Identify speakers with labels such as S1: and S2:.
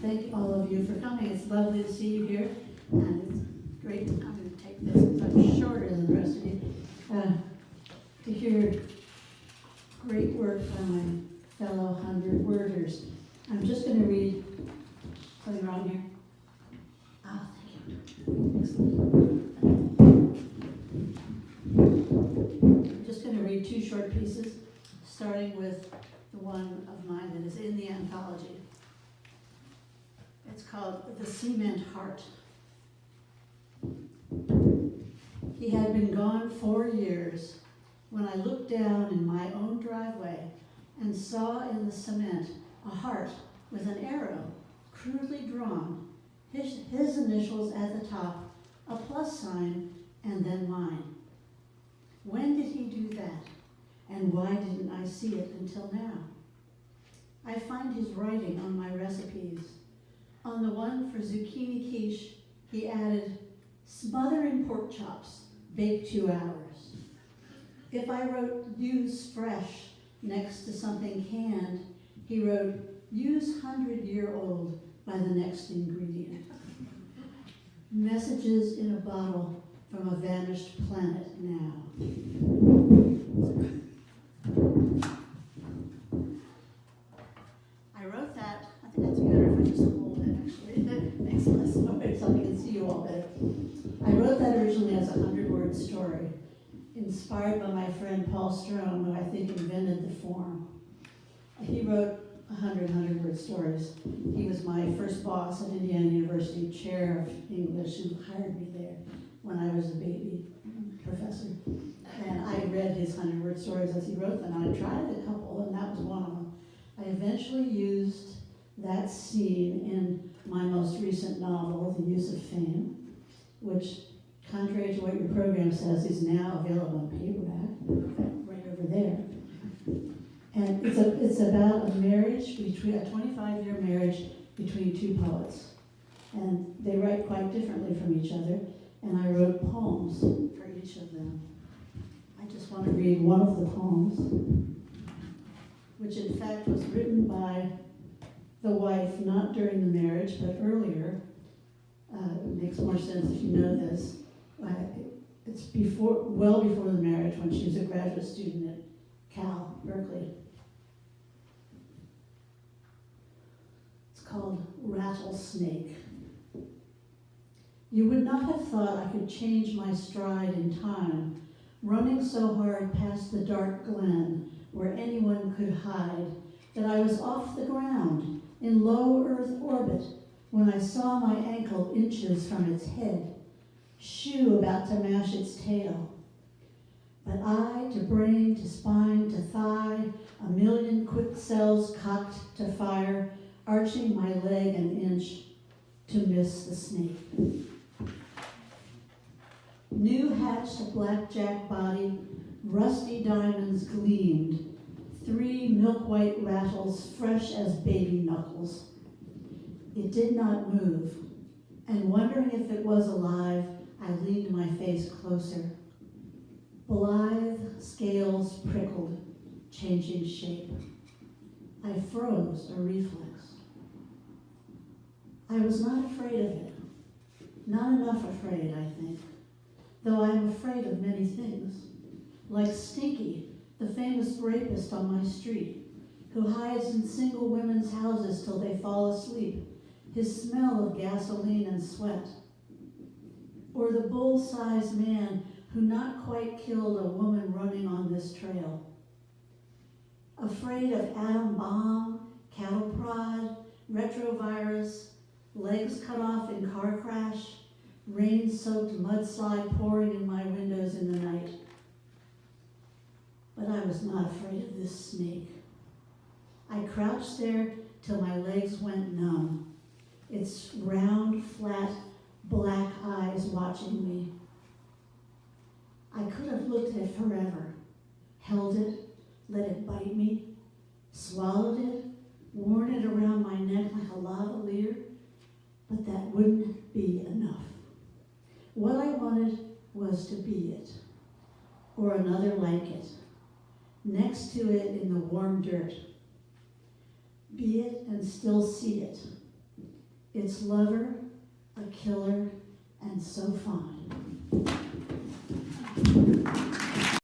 S1: thank all of you for coming. It's lovely to see you here, and it's great. I'm going to take this because I'm shorter than the rest of you. To hear great work by my fellow 100-worders. I'm just going to read something wrong here. Oh, thank you. Excellent. I'm just going to read two short pieces, starting with the one of mine that is in the anthology. It's called The Cement Heart. He had been gone 4 years when I looked down in my own driveway and saw in the cement a heart with an arrow crudely drawn, his initials at the top, a plus sign, and then mine. When did he do that? And why didn't I see it until now? I find his writing on my recipes. On the one for zucchini quiche, he added, smother in pork chops, bake 2 hours. If I wrote use fresh next to something canned, he wrote use 100-year-old by the next ingredient. Messages in a bottle from a vanished planet now. I wrote that, I think that's better if I just hold it actually. That makes less noise so I can see you all better. I wrote that originally as a 100-word story, inspired by my friend Paul Strome, who I think invented the form. He wrote 100-word stories. He was my first boss at Indiana University, chair of English, who hired me there when I was a baby professor. And I read his 100-word stories as he wrote them. I tried a couple, and that was one of them. I eventually used that scene in my most recent novel, The Use of Fame, which, contrary to what your program says, is now available in paperback, right over there. And it's about a marriage, between a 25-year marriage between two poets. And they write quite differently from each other, and I wrote poems for each of them. I just want to read one of the poems, which in fact was written by the wife, not during the marriage, but earlier. It makes more sense if you know this. It's well before the marriage, when she was a graduate student at Cal, Berkeley. It's called Rattlesnake. You would not have thought I could change my stride in time, running so hard past the dark glen where anyone could hide, that I was off the ground in low Earth orbit when I saw my ankle inches from its head, shoe about to mash its tail. But I, to brain, to spine, to thigh, 1,000,000 quick cells cocked to fire, arching my leg an inch to miss the snake. New hatched blackjack body, rusty diamonds gleamed, 3 milk-white rattles fresh as baby knuckles. It did not move, and wondering if it was alive, I leaned my face closer. Blithe scales prickled, changing shape. I froze, a reflex. I was not afraid of it. Not enough afraid, I think. Though I am afraid of many things. Like Stinky, the famous rapist on my street, who hides in single women's houses till they fall asleep, his smell of gasoline and sweat. Or the bull-sized man who not quite killed a woman running on this trail. Afraid of atom bomb, cattle prod, retrovirus, legs cut off in car crash, rain-soaked mudslide pouring in my windows in the night. But I was not afraid of this snake. I crouched there till my legs went numb, its round, flat, black eyes watching me. I could have looked at it forever, held it, let it bite me, swallowed it, worn it around my neck like a lavalier, but that wouldn't be enough. What I wanted was to be it, or another like it, next to it in the warm dirt. Be it and still see it, It's lover, a killer, and so fine.